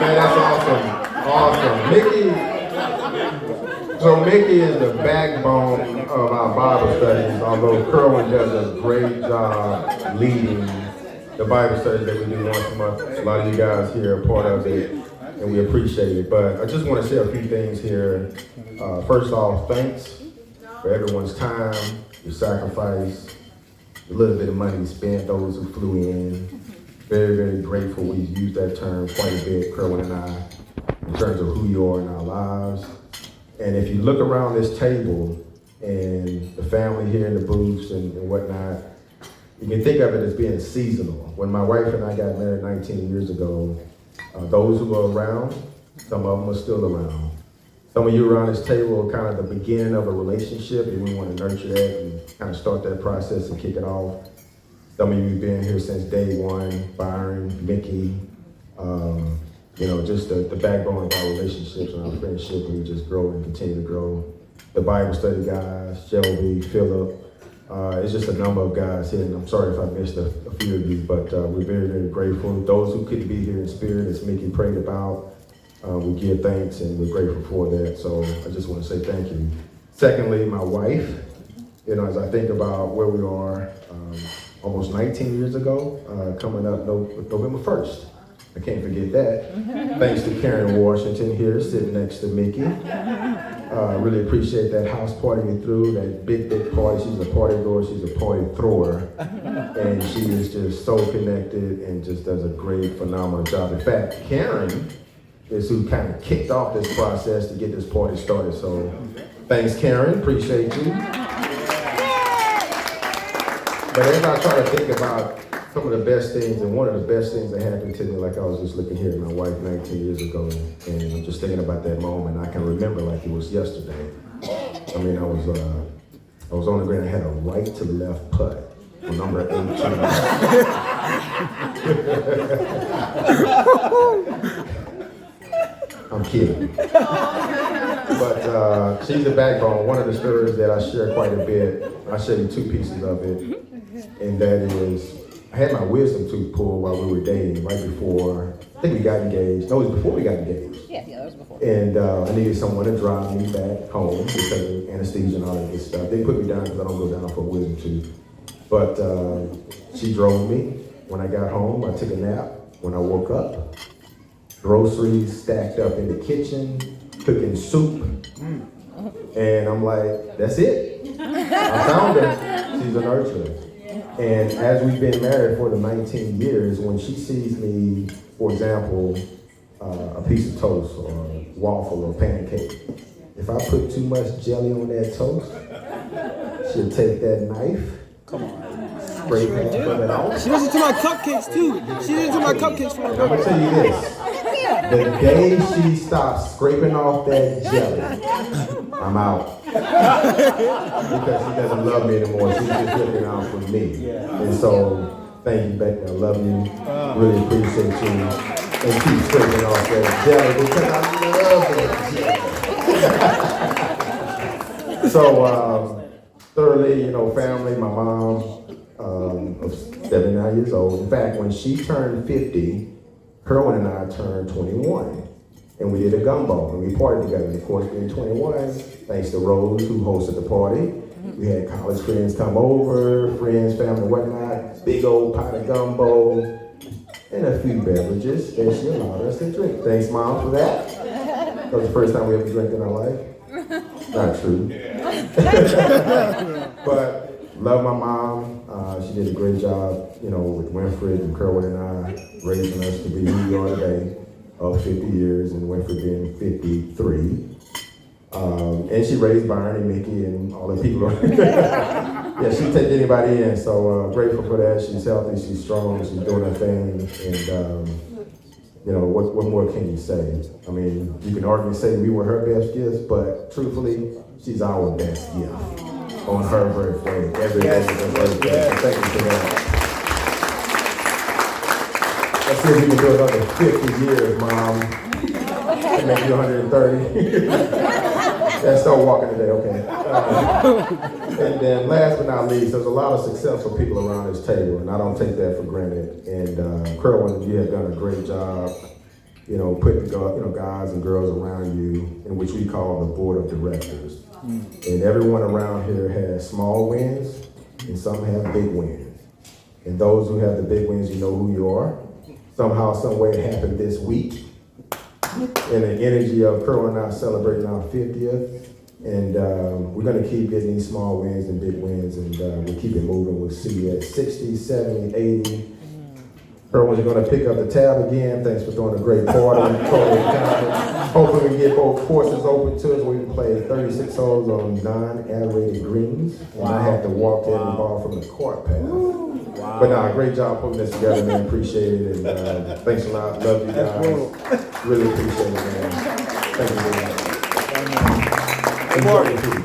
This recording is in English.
Man, that's awesome. Awesome. Mickey is the backbone of our Bible studies, although Kerwin does a great job leading the Bible studies that we do once a month. A lot of you guys here are part of it, and we appreciate it. But I just want to say a few things here. First off, thanks for everyone's time, your sacrifice, a little bit of money spent, those who flew in. Very, very grateful. We've used that term quite a bit, Kerwin and I, in terms of who you are in our lives. And if you look around this table and the family here in the booths and whatnot, you can think of it as being seasonal. When my wife and I got married 19 years ago, those who were around, some of them are still around. Some of you around this table are kind of the beginning of a relationship, and we want to nurture that and kind of start that process and kick it off. Some of you have been here since day one, Byron, Mickey, just the backbone of our relationships and our friendship, and we just grow and continue to grow. The Bible study guys, Shelby, Philip, it's just a number of guys here, and I'm sorry if I missed a few of you, but we're very, very grateful. Those who couldn't be here in spirit, as Mickey prayed about, we give thanks and we're grateful for that, so I just want to say thank you. Secondly, my wife, as I think about where we are, almost 19 years ago, coming up November 1st. I can't forget that. Thanks to Karen Washington here, sitting next to Mickey. Really appreciate that house party we threw, that big party. She's a party goer, she's a party thrower. And she is just so connected and just does a great, phenomenal job. In fact, Karen is who kind of kicked off this process to get this party started. So thanks, Karen, appreciate you. But as I try to think about some of the best things, and one of the best things that happened to me, like I was just looking here at my wife 19 years ago, and I'm just thinking about that moment. I can remember like it was yesterday. I mean, I was on the ground, I had a right to left putt on number 18. I'm kidding. But she's the backbone. One of the stories that I share quite a bit, I'll show you two pieces of it, and that is, I had my wisdom tooth pulled while we were dating, right before, I think we got engaged. No, it was before we got engaged. Yeah, that was before. And I needed someone to drive me back home because of anesthesia and all that good stuff. They put me down because I don't go down for wisdom tooth. But she drove me. When I got home, I took a nap. When I woke up, groceries stacked up in the kitchen, cooking soup. And I'm like, that's it. I found her. She's a nurturer. And as we've been married for the 19 years, when she sees me, for example, a piece of toast or a waffle or pancake, if I put too much jelly on that toast, she'll take that knife, scrape half of it off. She does it to my cupcakes too. She did it to my cupcakes for my I'm gonna tell you this. The day she stops scraping off that jelly, I'm out. Because she doesn't love me anymore. She's just looking out for me. And so, thank you, Becky. I love you. Really appreciate you. And keep scraping off that jelly because I love it. So, thirdly, family, my mom, of 79 years old. In fact, when she turned 50, Kerwin and I turned 21, and we did a gumbo, and we partied together. And of course, being 21, thanks to Rose, who hosted the party, we had college friends come over, friends, family, whatnot, big old pot of gumbo, and a few beverages that she allowed us to drink. Thanks, Mom, for that. That was the first time we ever drank in our life. Not true. But love my mom. She did a great job, with Winfred and Kerwin and I, raising us to be who we are today, of 50 years, and Winfred being 53. And she raised Byron and Mickey and all the people. Yeah, she'd take anybody in, so grateful for that. She's healthy, she's strong, she's doing her thing, and what more can you say? I mean, you can argue and say we were her best gifts, but truthfully, she's our best gift on her birthday. Every day is her birthday. So thank you for that. Let's see if we can do another 50 years, Mom. That make you 130. Yeah, start walking today, okay. And then last but not least, there's a lot of successful people around this table, and I don't take that for granted. And Kerwin, you have done a great job, putting guys and girls around you, in which we call the board of directors. And everyone around here has small wins, and some have big wins. And those who have the big wins, you know who you are. Somehow, some way it happened this week. In the energy of Kerwin and I celebrating our 50th. And we're going to keep getting these small wins and big wins, and we'll keep it moving. We'll see you at 60, 70, 80. Kerwin's going to pick up the tab again. Thanks for throwing a great party. Hopefully we can get both courses open to us. We can play 36 holes on non-aerated greens. And I have to walk every ball from the court path. Wow. But great job putting this together, man. Appreciate it. And thanks a lot. Love you guys. Really appreciate it, man. Thank you very much. Enjoy the